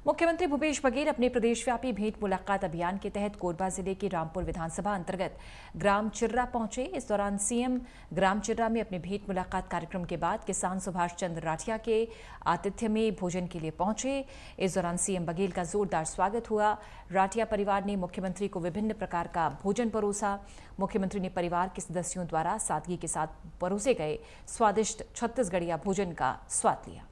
मुख्यमंत्री भूपेश बघेल अपने प्रदेशव्यापी भेंट मुलाकात अभियान के तहत कोरबा जिले के रामपुर विधानसभा अंतर्गत ग्राम चिर्रा पहुंचे। इस दौरान सीएम ग्राम चिर्रा में अपने भेंट मुलाकात कार्यक्रम के बाद किसान सुभाष चंद्र राठिया के आतिथ्य में भोजन के लिए पहुंचे। इस दौरान सीएम बघेल का जोरदार स्वागत हुआ। राठिया परिवार ने मुख्यमंत्री को विभिन्न प्रकार का भोजन परोसा। मुख्यमंत्री ने परिवार के सदस्यों द्वारा सादगी के साथ परोसे गए स्वादिष्ट छत्तीसगढ़िया भोजन का स्वाद लिया।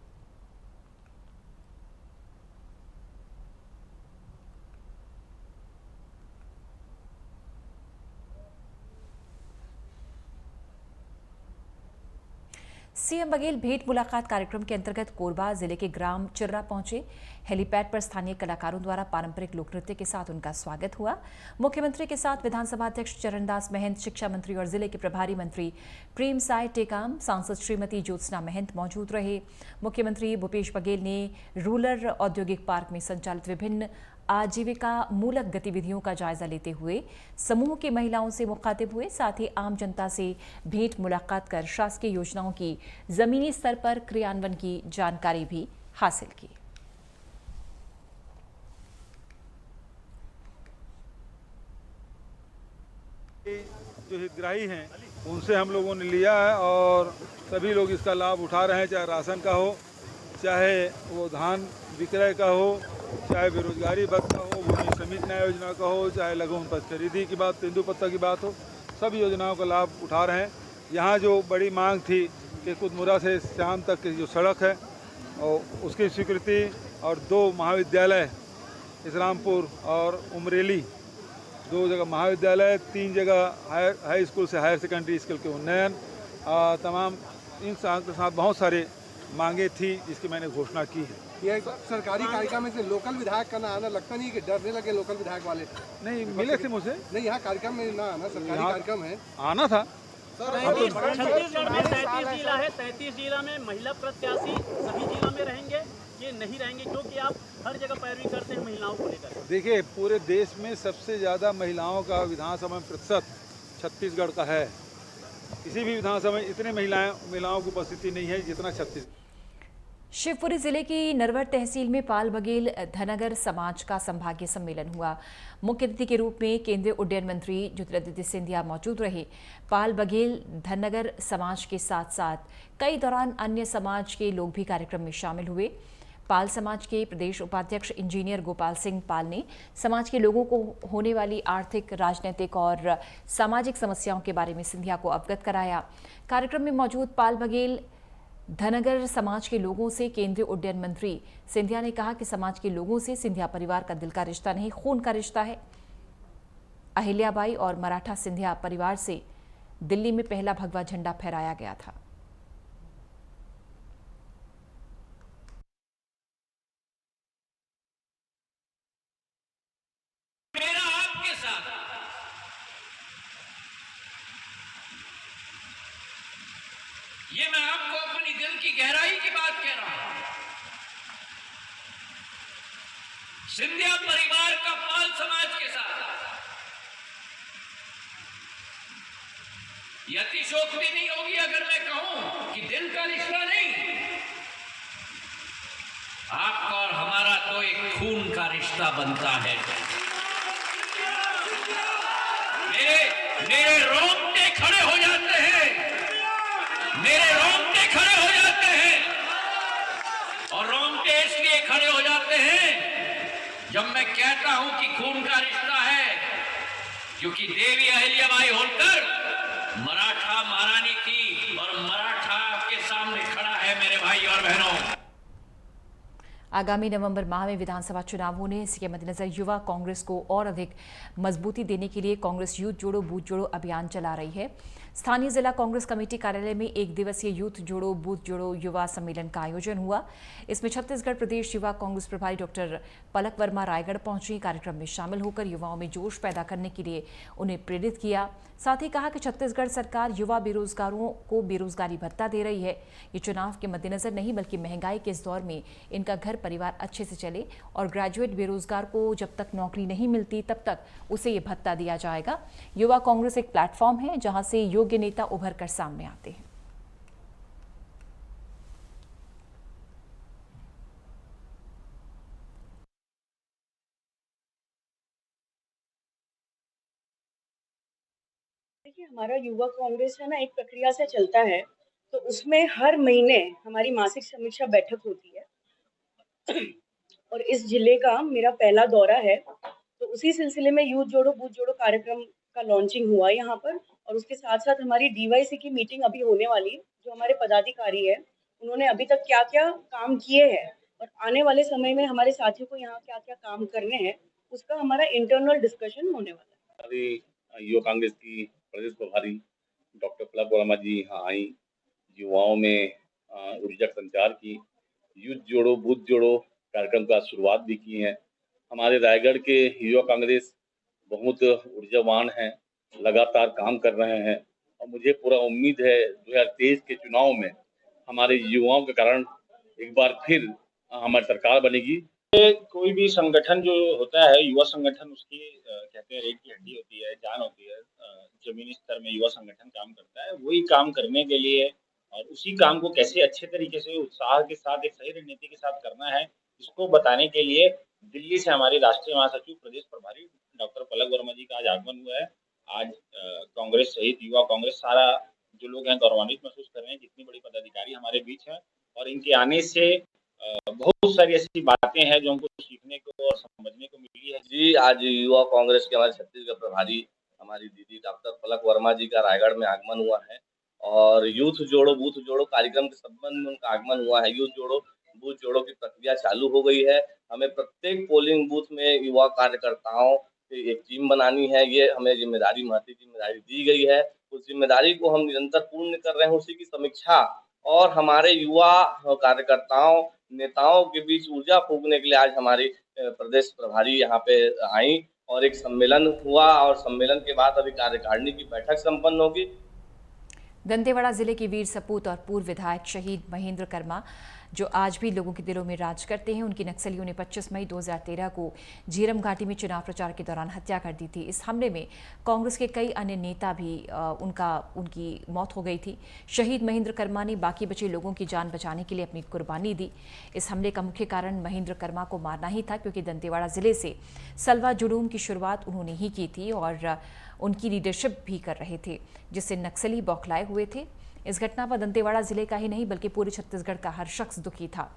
सीएम बघेल भेंट मुलाकात कार्यक्रम के अंतर्गत कोरबा जिले के ग्राम चिर्रा पहुंचे। हेलीपैड पर स्थानीय कलाकारों द्वारा पारंपरिक लोक नृत्य के साथ उनका स्वागत हुआ। मुख्यमंत्री के साथ विधानसभा अध्यक्ष चरणदास महंत, शिक्षा मंत्री और जिले के प्रभारी मंत्री प्रेम साय टेकाम, सांसद श्रीमती ज्योत्सना महंत मौजूद रहे। मुख्यमंत्री भूपेश बघेल ने रूरल औद्योगिक पार्क में संचालित विभिन्न आजीविका मूलक गतिविधियों का जायजा लेते हुए समूह की महिलाओं से मुखातिब हुए। साथ ही आम जनता से भेंट मुलाकात कर शासकीय योजनाओं की जमीनी स्तर पर क्रियान्वयन की जानकारी भी हासिल की। जो हितग्राही हैं उनसे हम लोगों ने लिया है और सभी लोग इसका लाभ उठा रहे हैं, चाहे राशन का हो, चाहे वो धान विक्रय का हो, चाहे बेरोजगारी भत्ता हो, भूमि समिति न्याय योजना का हो, चाहे लघु वनोपज खरीदी की बात, तेंदुपत्ता की बात हो, सभी योजनाओं का लाभ उठा रहे हैं। यहाँ जो बड़ी मांग थी कि कुदमुरा से शाम तक की जो सड़क है और उसकी स्वीकृति और 2 महाविद्यालय इस्लामपुर और उमरेली, 2 जगह महाविद्यालय, 3 जगह हाई स्कूल से हायर सेकेंडरी स्कूल के उन्नयन, तमाम इन साथ बहुत सारे मांगे थी जिसकी मैंने घोषणा की है। ये सरकारी कार्यक्रम में से लोकल विधायक का ना आना लगता नहीं कि डरने लगे लोकल विधायक वाले? नहीं मिले थे मुझे, नहीं यहाँ कार्यक्रम में ना आना, सरकारी कार्यक्रम है, आना था। छत्तीसगढ़ में 33 जिला है, 33 जिला में महिला प्रत्याशी सभी जिला में रहेंगे, ये नहीं रहेंगे क्योंकि आप हर जगह पैरवी करते हैं महिलाओं को लेकर। देखिए, पूरे देश में सबसे ज़्यादा महिलाओं का विधानसभा में प्रतिशत छत्तीसगढ़ का है। किसी भी विधानसभा में इतने महिलाओं की उपस्थिति नहीं है जितना छत्तीसगढ़। शिवपुरी जिले की नरवर तहसील में पाल बघेल धनगर समाज का संभागीय सम्मेलन हुआ। मुख्य अतिथि के रूप में केंद्रीय उड्डयन मंत्री ज्योतिरादित्य सिंधिया मौजूद रहे। पाल बघेल धनगर समाज के साथ साथ कई दौरान अन्य समाज के लोग भी कार्यक्रम में शामिल हुए। पाल समाज के प्रदेश उपाध्यक्ष इंजीनियर गोपाल सिंह पाल ने समाज के लोगों को होने वाली आर्थिक, राजनीतिक और सामाजिक समस्याओं के बारे में सिंधिया को अवगत कराया। कार्यक्रम में मौजूद पाल बघेल धनगर समाज के लोगों से केंद्रीय उड्डयन मंत्री सिंधिया ने कहा कि समाज के लोगों से सिंधिया परिवार का दिल का रिश्ता नहीं, खून का रिश्ता है। अहिल्याबाई और मराठा सिंधिया परिवार से दिल्ली में पहला भगवा झंडा फहराया गया था। मेरा आपके साथ ये मैं आपको अपनी दिल की गहराई की बात कह रहा हूं। सिंधिया परिवार का पाल समाज के साथ यह अतिशोक्ति नहीं होगी अगर मैं कहूं कि दिल का रिश्ता नहीं, आपका और हमारा तो एक खून का रिश्ता बनता है। मेरे रोंगटे खड़े हो जाते हैं, मेरे रोंगटे खड़े हो जाते हैं, और रोंगटे इसलिए खड़े हो जाते हैं जब मैं कहता हूं कि खून का रिश्ता है, क्योंकि देवी अहिल्याबाई होलकर मराठा महारानी थी और मराठा आपके सामने खड़ा है मेरे भाई और बहनों। आगामी नवंबर माह में विधानसभा चुनाव होने, इसके मद्देनजर युवा कांग्रेस को और अधिक मजबूती देने के लिए कांग्रेस यूथ जोड़ो बूथ जोड़ो अभियान चला रही है। स्थानीय जिला कांग्रेस कमेटी कार्यालय में 1 दिवसीय यूथ जोड़ो बूथ जोड़ो युवा सम्मेलन का आयोजन हुआ। इसमें छत्तीसगढ़ प्रदेश युवा कांग्रेस प्रभारी डॉक्टर पलक वर्मा रायगढ़ पहुंची। कार्यक्रम में शामिल होकर युवाओं में जोश पैदा करने के लिए उन्हें प्रेरित किया। साथ ही कहा कि छत्तीसगढ़ सरकार युवा बेरोजगारों को बेरोजगारी भत्ता दे रही है। ये चुनाव के मद्देनजर नहीं बल्कि महंगाई के इस दौर में इनका घर परिवार अच्छे से चले, और ग्रेजुएट बेरोजगार को जब तक नौकरी नहीं मिलती तब तक उसे ये भत्ता दिया जाएगा। युवा कांग्रेस एक प्लेटफॉर्म है जहां से योग्य नेता उभर कर सामने आते हैं। देखिए हमारा युवा कांग्रेस है ना, एक प्रक्रिया से चलता है, तो उसमें हर महीने हमारी मासिक समीक्षा बैठक होती है और इस जिले का मेरा पहला दौरा है। तो उसी सिलसिले में यूथ जोड़ो बूथ जोड़ो कार्यक्रम का लॉन्चिंग हुआ यहाँ पर, और उसके साथ साथ हमारी डीवाईसी की मीटिंग अभी होने वाली है। जो हमारे पदाधिकारी है, उन्होंने अभी तक क्या क्या काम किए हैं और आने वाले समय में हमारे साथियों को यहाँ क्या क्या काम करने हैं, उसका हमारा इंटरनल डिस्कशन होने वाला है। हमारी युवा कांग्रेस की प्रदेश प्रभारी डॉक्टर पलक वर्मा जी यहाँ आई, युवाओं में ऊर्जा संचार की, यूथ जोड़ो बूथ जोड़ो कार्यक्रम का शुरुआत भी की है। हमारे रायगढ़ के युवा कांग्रेस बहुत ऊर्जावान हैं, लगातार काम कर रहे हैं और मुझे पूरा उम्मीद है 2023 के चुनाव में हमारे युवाओं के कारण एक बार फिर हमारी सरकार बनेगी। कोई भी संगठन जो होता है, युवा संगठन, उसकी कहते हैं रीढ़ की हड्डी होती है, जान होती है। जमीनी स्तर में युवा संगठन काम करता है, वही काम करने के लिए और उसी काम को कैसे अच्छे तरीके से उत्साह के साथ एक सही रणनीति के साथ करना है, इसको बताने के लिए दिल्ली से हमारे राष्ट्रीय महासचिव प्रदेश प्रभारी डॉक्टर पलक वर्मा जी का आज आगमन हुआ है। आज कांग्रेस सहित युवा कांग्रेस सारा जो लोग हैं गौरवान्वित महसूस कर रहे हैं, जितनी बड़ी पदाधिकारी हमारे बीच है, और इनके आने से बहुत सारी ऐसी बातें हैं जो हमको सीखने को और समझने को मिली है। जी, आज युवा कांग्रेस के हमारे छत्तीसगढ़ प्रभारी हमारी दीदी डॉक्टर पलक वर्मा जी का रायगढ़ में आगमन हुआ है और यूथ जोड़ो बूथ जोड़ो कार्यक्रम के संबंध में उनका आगमन हुआ है। यूथ जोड़ो बूथ जोड़ो की प्रक्रिया चालू हो गई है। हमें प्रत्येक पोलिंग बूथ में युवा कार्यकर्ताओं की एक टीम बनानी है, ये हमें जिम्मेदारी महती जिम्मेदारी दी गई है। उस जिम्मेदारी को हम निरंतर पूर्ण कर रहे हैं। उसी की समीक्षा और हमारे युवा कार्यकर्ताओं नेताओं के बीच ऊर्जा फूंकने के लिए आज हमारी प्रदेश प्रभारी यहाँ पे आई और एक सम्मेलन हुआ और सम्मेलन के बाद अभी कार्यकारिणी की बैठक संपन्न होगी। दंतेवाड़ा जिले के वीर सपूत और पूर्व विधायक शहीद महेंद्र कर्मा, जो आज भी लोगों के दिलों में राज करते हैं, उनकी नक्सलियों ने 25 मई 2013 को झीरम घाटी में चुनाव प्रचार के दौरान हत्या कर दी थी। इस हमले में कांग्रेस के कई अन्य नेता भी उनकी मौत हो गई थी। शहीद महेंद्र कर्मा ने बाकी बचे लोगों की जान बचाने के लिए अपनी कुर्बानी दी। इस हमले का मुख्य कारण महेंद्र कर्मा को मारना ही था, क्योंकि दंतेवाड़ा जिले से सलवा जुलूम की शुरुआत उन्होंने ही की थी और उनकी लीडरशिप भी कर रहे थे, जिससे नक्सली बौखलाए हुए थे। इस घटना पर दंतेवाड़ा जिले का ही नहीं बल्कि पूरे छत्तीसगढ़ का हर शख्स दुखी था।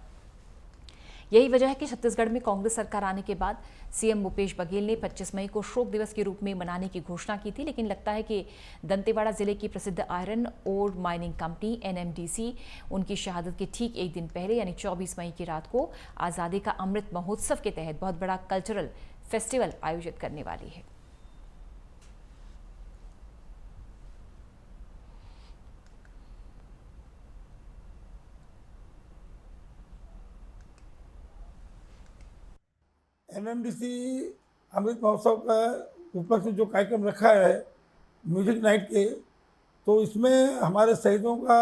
यही वजह है कि छत्तीसगढ़ में कांग्रेस सरकार आने के बाद सीएम भूपेश बघेल ने 25 मई को शोक दिवस के रूप में मनाने की घोषणा की थी, लेकिन लगता है कि दंतेवाड़ा जिले की प्रसिद्ध iron ore mining company NMDC उनकी शहादत के ठीक एक दिन पहले यानी 24 मई की रात को आज़ादी का अमृत महोत्सव के तहत बहुत बड़ा कल्चरल फेस्टिवल आयोजित करने वाली है। एनएमडीसी अमृत महोत्सव का ऊपर से जो कार्यक्रम रखा है म्यूजिक नाइट के, तो इसमें हमारे शहीदों का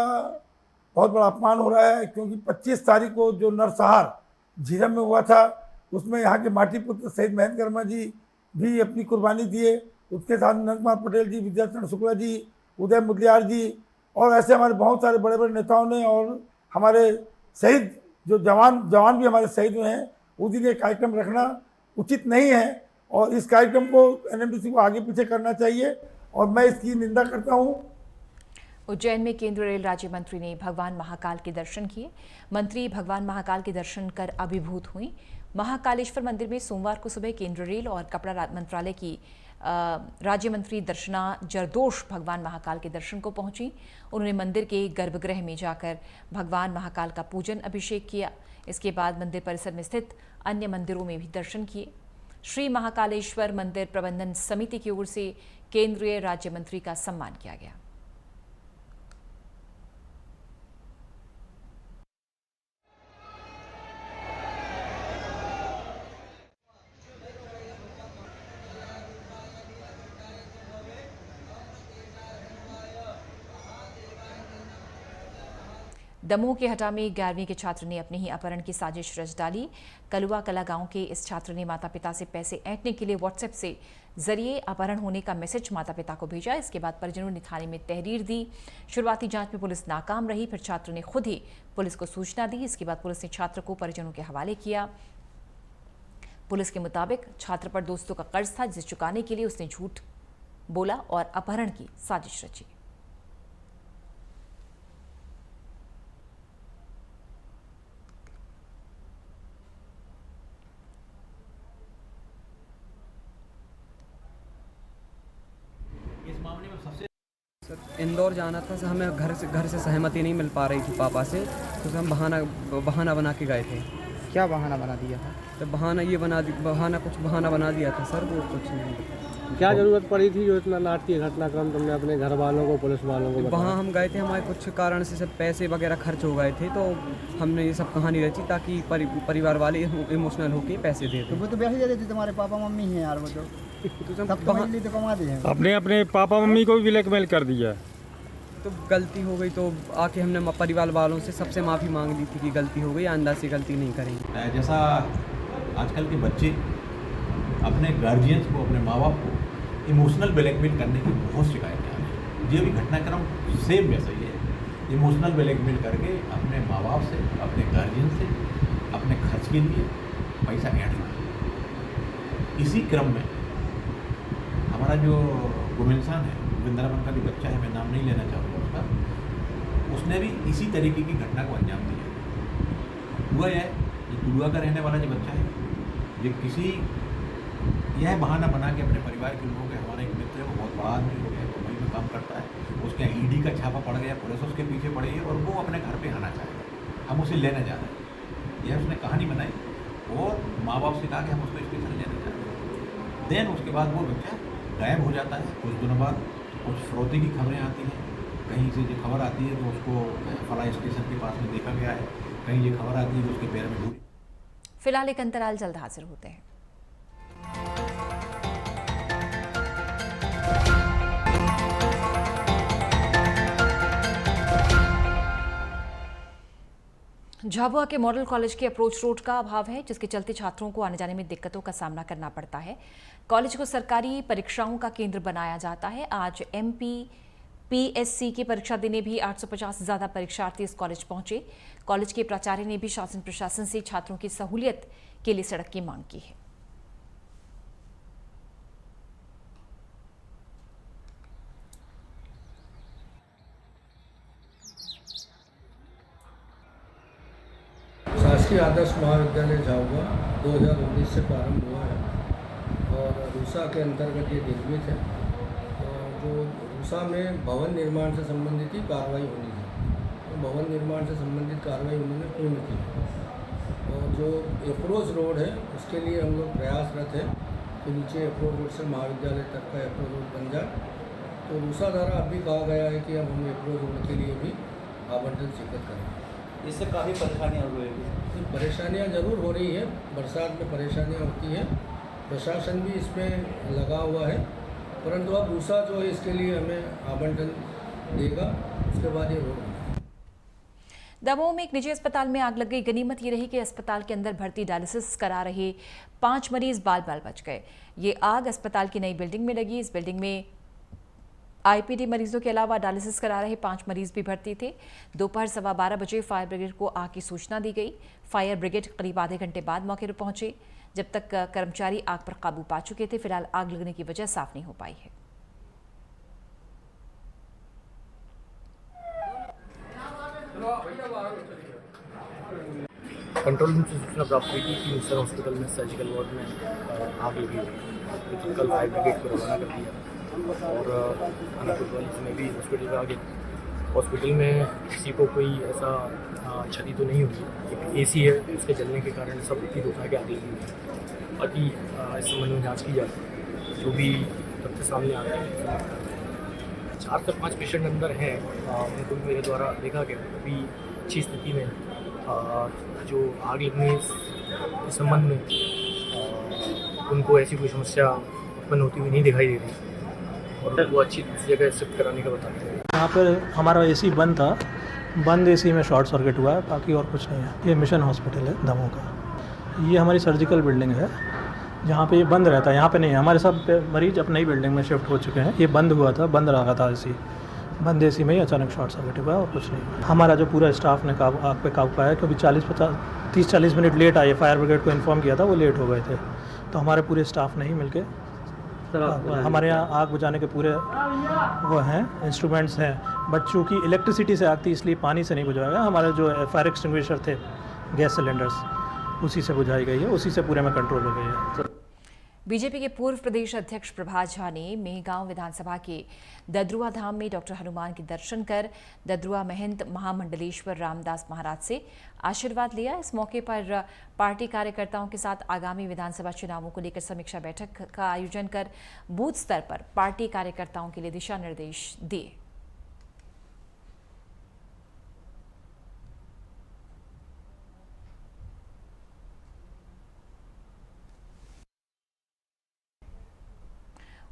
बहुत बड़ा अपमान हो रहा है, क्योंकि 25 तारीख को जो नरसंहार झीरम में हुआ था उसमें यहाँ के माटी पुत्र शहीद महेंद्र कर्मा जी भी अपनी कुर्बानी दिए। उसके साथ नंद कुमार पटेल जी, विद्याचरण शुक्ला जी, उदय मुदलियार जी और ऐसे हमारे बहुत सारे बड़े बड़े नेताओं ने, और हमारे शहीद जो जवान भी हमारे शहीद हुए हैं, उस दिन ये कार्यक्रम रखना उचित नहीं है और इस कार्यक्रम को एनएमडीसी को आगे पीछे करना चाहिए और मैं इसकी निंदा करता हूँ। उज्जैन में केंद्रीय रेल राज्य मंत्री ने भगवान महाकाल के दर्शन किए। मंत्री भगवान महाकाल के दर्शन कर अभिभूत हुई। महाकालेश्वर मंदिर में सोमवार को सुबह केंद्रीय रेल और कपड़ा मंत्रालय की राज्य मंत्री दर्शना जरदोश भगवान महाकाल के दर्शन को पहुंची। उन्होंने मंदिर के गर्भगृह में जाकर भगवान महाकाल का पूजन अभिषेक किया। इसके बाद मंदिर परिसर में स्थित अन्य मंदिरों में भी दर्शन किए। श्री महाकालेश्वर मंदिर प्रबंधन समिति की ओर से केंद्रीय राज्य मंत्री का सम्मान किया गया। दमोह के हटा में 11वीं के छात्र ने अपने ही अपहरण की साजिश रच डाली। कलुआ कला गांव के इस छात्र ने माता पिता से पैसे ऐंठने के लिए व्हाट्सएप से जरिए अपहरण होने का मैसेज माता पिता को भेजा। इसके बाद परिजनों ने थाने में तहरीर दी। शुरुआती जांच में पुलिस नाकाम रही, फिर छात्र ने खुद ही पुलिस को सूचना दी। इसके बाद पुलिस ने छात्र को परिजनों के हवाले किया। पुलिस के मुताबिक छात्र पर दोस्तों का कर्ज था, जिसे चुकाने के लिए उसने झूठ बोला और अपहरण की साजिश रची। इस मामले में सबसे इंदौर जाना था, हमें घर से सहमति नहीं मिल पा रही थी पापा से, तो हम बहाना बना के गए थे। क्या बहाना बना दिया था? तो बहाना बना दिया था सर, वो कुछ नहीं। क्या जरूरत पड़ी थी जो इतना नाटकीय घटनाक्रम तुमने अपने घर वालों को, पुलिस वालों को बताया? वहाँ हम गए थे, हमारे कुछ कारण से सब पैसे वगैरह खर्च हो गए थे, तो हमने ये सब कहानी रची ताकि परिवार वाले इमोशनल होके पैसे दे दें। वो तो पैसे दे रहे थे, तुम्हारे पापा मम्मी हैं यार, वो तो कमा दे हैं। आपने अपने पापा मम्मी को भी ब्लैकमेल कर दिया? तो गलती हो गई तो आके हमने परिवार वालों से सबसे माफ़ी मांग ली थी कि गलती हो गई, आइंदा से गलती नहीं करेंगे। जैसा आजकल के बच्चे अपने गार्जियंस को, अपने माँ बाप को इमोशनल ब्लैकमेल करने की बहुत शिकायतें आ रही हैं। ये भी घटनाक्रम सेम वैसा ही है। इमोशनल ब्लैकमेल करके अपने माँ बाप से, अपने गार्जियन से अपने खर्च के लिए पैसा ऐड करना। इसी क्रम में हमारा जो गुमिनसान है, वृंदावन का भी बच्चा है, मैं नाम नहीं लेना चाहूँगा उसका, उसने भी इसी तरीके की घटना को अंजाम दिया। हुआ यह गुरुआ का रहने वाला जो बच्चा है, ये यह बहाना बना के अपने परिवार के लोगों के, हमारा एक मित्र है, वो बहुत बड़ा आदमी हो गया, मुंबई में काम करता है, उसके ईडी का छापा पड़ गया, पुलिस उसके पीछे पड़ी है और वो अपने घर पे आना चाहेगा। हम उसे लेने जा रहे हैं, यह उसने कहानी बनाई और माँ बाप से कहा कि हम उसको स्टेशन लेने जा रहे हैं। देन उसके बाद वो बच्चा गायब हो जाता है। कुछ दिनों बाद कुछ फिरौती की खबरें आती हैं, कहीं से जो खबर आती है तो उसको फला स्टेशन के पास में देखा गया है, कहीं ये खबर आती है कि उसके पैर में धूल। फिलहाल एक अंतराल, जल्द हाजिर होते हैं। झाबुआ के मॉडल कॉलेज के अप्रोच रोड का अभाव है, जिसके चलते छात्रों को आने जाने में दिक्कतों का सामना करना पड़ता है। कॉलेज को सरकारी परीक्षाओं का केंद्र बनाया जाता है। आज MPPSC की परीक्षा देने भी 850 से ज्यादा परीक्षार्थी इस कॉलेज पहुंचे। कॉलेज के प्राचार्य ने भी शासन प्रशासन से छात्रों की सहूलियत के लिए सड़क की मांग की है। शासकीय आदर्श महाविद्यालय झाबुआ 2019 से प्रारंभ हुआ है और रूसा के अंतर्गत ये निर्मित है। और जो रूसा में भवन निर्माण से संबंधित ही कार्रवाई होनी थी, तो भवन निर्माण से संबंधित कार्रवाई उन्होंने पूर्ण की। और जो अप्रोच रोड है उसके लिए हम लोग प्रयासरत हैं कि नीचे अप्रोच रोड से महाविद्यालय तक का अप्रोच रोड बन जाए। तो रूसा द्वारा अब भी कहा गया है कि अब हम अप्रोच रोड के लिए भी आवंटन स्वीकृत करेंगे। इससे काफ़ी परेशानियाँ हो रही हैं। परेशानियाँ ज़रूर हो रही है, बरसात में परेशानियाँ होती हैं, प्रशासन भी इसमें लगा हुआ है, परंतु अब दूसरा जो है इसके लिए हमें आवंटन देगा, उसके बाद ये रोड। दमोह में एक निजी अस्पताल में आग लग गई। गनीमत ये रही कि अस्पताल के अंदर भर्ती डायलिसिस करा रहे 5 मरीज बाल बच गए। ये आग अस्पताल की नई बिल्डिंग में लगी। इस बिल्डिंग में IPD मरीजों के अलावा डायलिसिस करा रहे 5 मरीज भी भर्ती थे। दोपहर 12:15 बजे फायर ब्रिगेड को आग की सूचना दी गई। फायर ब्रिगेड करीब आधे घंटे बाद मौके पर पहुंचे, जब तक कर्मचारी आग पर काबू पा चुके थे। फिलहाल आग लगने की वजह साफ नहीं हो पाई है। कंट्रोल रूम से सूचना प्राप्त हुई कि मिस्टर हॉस्पिटल में सर्जिकल वार्ड में आग लगी हुई, तो कल फायर ब्रिगेड को रवाना कर दिया और अनापुर में भी हॉस्पिटल में आ गए। हॉस्पिटल में किसी को कोई ऐसा क्षति तो नहीं हुई। एक AC है, उसके जलने के कारण सब प्रतीत होता है कि आग लगी हुई है। बाकी इस संबंध में जाँच की जाती है, जो भी तथ्य सामने आते हैं। 4 से 5 पेशेंट अंदर हैं, उनको मेरे द्वारा देखा गया, अभी अच्छी स्थिति में। जो आग लगने के संबंध में उनको ऐसी कोई समस्या उत्पन्न होती हुई नहीं दिखाई दे रही और उनको अच्छी जगह शिफ्ट कराने का बताते हैं। यहाँ पर हमारा AC बंद था, बंद AC में शॉर्ट सर्किट हुआ है, बाकी और कुछ नहीं है। ये मिशन हॉस्पिटल है दमोह का। ये हमारी सर्जिकल बिल्डिंग है, जहाँ पे ये बंद रहता है। यहाँ पे नहीं है, हमारे सब मरीज अब नई बिल्डिंग में शिफ्ट हो चुके हैं। ये बंद हुआ था, बंद रहा था AC, बंद AC में ही अचानक शॉर्ट सर्किट हुआ और कुछ नहीं। हमारा जो पूरा स्टाफ ने आग पे काबू पाया, क्योंकि 30-40 मिनट लेट आए। फायर ब्रिगेड को इन्फॉर्म किया था, वो लेट हो गए थे, तो हमारे पूरे स्टाफ ने ही मिलकर हमारे यहाँ आग बुझाने के पूरे वो हैं इंस्ट्रूमेंट्स हैं, बट चूँकि इलेक्ट्रिसिटी से आग थी इसलिए पानी से नहीं बुझाएगा। हमारे जो फायर एक्सटिंग्विशर थे, गैस सिलेंडर्स, उसी से बुझाई गई है, उसी से पूरे में कंट्रोल हो गई है। बीजेपी के पूर्व प्रदेश अध्यक्ष प्रभा झा ने मेहगांव विधानसभा के ददरुआ धाम में डॉक्टर हनुमान के दर्शन कर ददरुआ महंत महामंडलेश्वर रामदास महाराज से आशीर्वाद लिया। इस मौके पर पार्टी कार्यकर्ताओं के साथ आगामी विधानसभा चुनावों को लेकर समीक्षा बैठक का आयोजन कर बूथ स्तर पर पार्टी कार्यकर्ताओं के लिए दिशा निर्देश दिए।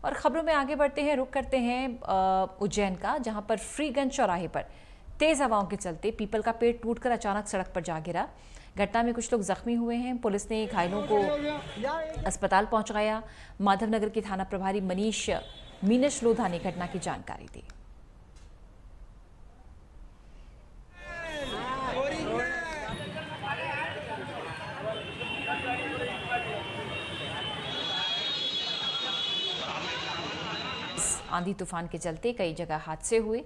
और खबरों में आगे बढ़ते हैं, रुक करते हैं उज्जैन का, जहां पर फ्रीगंज चौराहे पर तेज हवाओं के चलते पीपल का पेड़ टूटकर अचानक सड़क पर जा गिरा। घटना में कुछ लोग जख्मी हुए हैं। पुलिस ने घायलों को अस्पताल पहुंचाया। माधवनगर के थाना प्रभारी मनीष मीनश लोधा ने घटना की जानकारी दी। आंधी तूफान के चलते कई जगह हादसे हुए,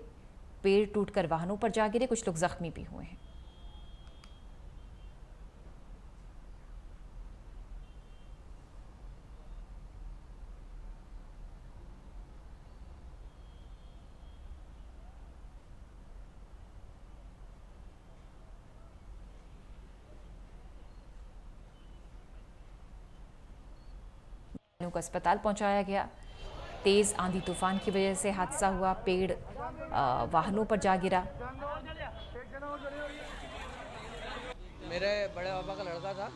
पेड़ टूटकर वाहनों पर जा गिरे, कुछ लोग जख्मी भी हुए हैं। को अस्पताल पहुंचाया गया। तेज आंधी तूफान की वजह से हादसा हुआ, पेड़ वाहनों पर जा गिरा। मेरे बड़े पापा का लड़का था,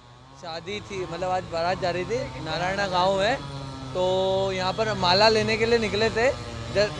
शादी थी, मतलब आज बारात जा रही थी, नारायणा गांव है, तो यहाँ पर माला लेने के लिए निकले थे।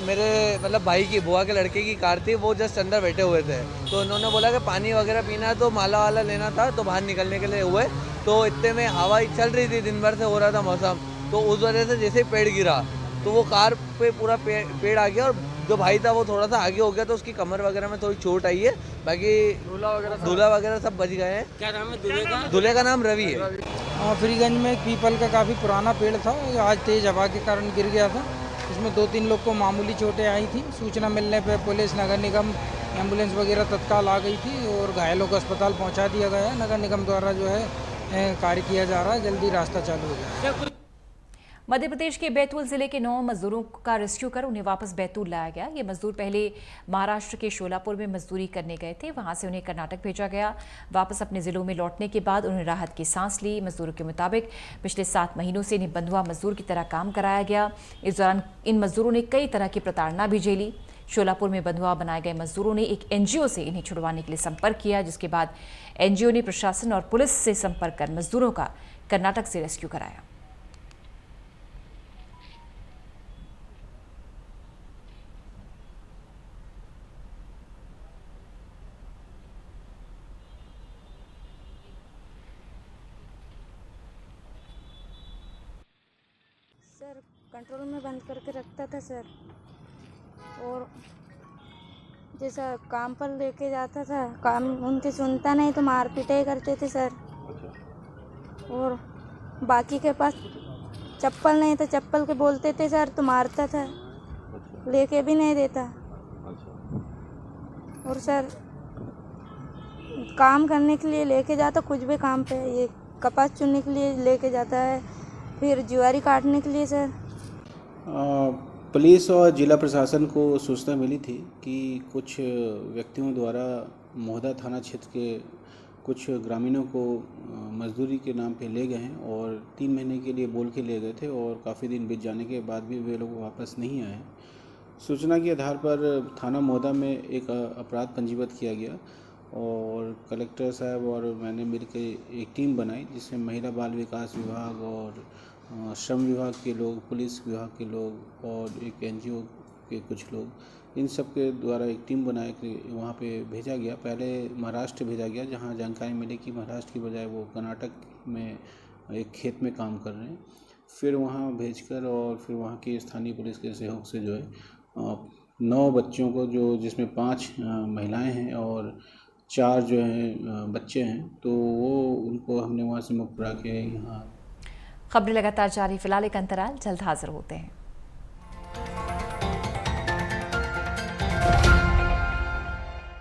मेरे मतलब भाई की बुआ के लड़के की कार थी, वो जस्ट अंदर बैठे हुए थे, तो उन्होंने बोला कि पानी वगैरह पीना है, तो माला वाला लेना था, तो बाहर निकलने के लिए हुए। तो इतने में हवा चल रही थी, दिन भर से हो रहा था मौसम, तो उस वजह से जैसे पेड़ गिरा तो वो कार पे पूरा पेड़ आ गया, और जो भाई था वो थोड़ा सा आगे हो गया, तो उसकी कमर वगैरह में थोड़ी चोट आई है। बाकी दूल्हा वगैरह सब बच गए हैं। क्या नाम है दूल्हे का? दूल्हे का नाम रवि है। फ्रीगंज में एक पीपल का काफ़ी पुराना पेड़ था, आज तेज हवा के कारण गिर गया था। इसमें 2-3 लोग को मामूली चोटें आई थी। सूचना मिलने पर पुलिस, नगर निगम, एम्बुलेंस वगैरह तत्काल आ गई थी और घायलों को अस्पताल पहुँचा दिया गया है। नगर निगम द्वारा जो है कार्य किया जा रहा है, जल्दी रास्ता चालू हो जाएगा। मध्य प्रदेश के बैतूल जिले के 9 मजदूरों का रेस्क्यू कर उन्हें वापस बैतूल लाया गया। ये मजदूर पहले महाराष्ट्र के शोलापुर में मजदूरी करने गए थे, वहां से उन्हें कर्नाटक भेजा गया। वापस अपने जिलों में लौटने के बाद उन्होंने राहत की सांस ली। मजदूरों के मुताबिक पिछले 7 महीनों से इन्हें बंधुआ मजदूर की तरह काम कराया गया। इस दौरान इन मजदूरों ने कई तरह की प्रताड़ना भी झेली। शोलापुर में बंधुआ बनाए गए मजदूरों ने एक एनजीओ से इन्हें छुड़वाने के लिए संपर्क किया, जिसके बाद एनजीओ ने प्रशासन और पुलिस से संपर्क कर मजदूरों का कर्नाटक से रेस्क्यू कराया। सर कंट्रोल में बंद करके रखता था सर, और जैसा काम पर लेके जाता था, काम उनके सुनता नहीं तो मार पिटाई करते थे सर। और बाकी के पास चप्पल नहीं तो चप्पल के बोलते थे सर तो मारता था, लेके भी नहीं देता। और सर काम करने के लिए लेके जाता, कुछ भी काम पे, ये कपास चुनने के लिए लेके जाता है, फिर ज्वारी काटने के लिए सर। पुलिस और जिला प्रशासन को सूचना मिली थी कि कुछ व्यक्तियों द्वारा मोहदा थाना क्षेत्र के कुछ ग्रामीणों को मजदूरी के नाम पे ले गए हैं और 3 महीने के लिए बोल के ले गए थे, और काफ़ी दिन बीत जाने के बाद भी वे लोग वापस नहीं आए। सूचना के आधार पर थाना मोहदा में एक अपराध पंजीबद्ध किया गया और कलेक्टर साहब और मैंने मिलकर एक टीम बनाई, जिसमें महिला बाल विकास विभाग और श्रम विभाग के लोग, पुलिस विभाग के लोग और एक एनजीओ के कुछ लोग, इन सब के द्वारा एक टीम बना के वहाँ पे भेजा गया। पहले महाराष्ट्र भेजा गया, जहाँ जानकारी मिली कि महाराष्ट्र की बजाय वो कर्नाटक में एक खेत में काम कर रहे हैं। फिर वहाँ भेजकर और फिर वहाँ की स्थानीय पुलिस के सहयोग से जो है 9 बच्चों को, जो जिसमें 5 महिलाएं हैं और 4 जो हैं बच्चे हैं, तो वो उनको हमने वहाँ से मुक्त करा के यहाँ। खबरें लगातार जारी, फिलहाल एक अंतराल, जल्द हाजिर होते हैं।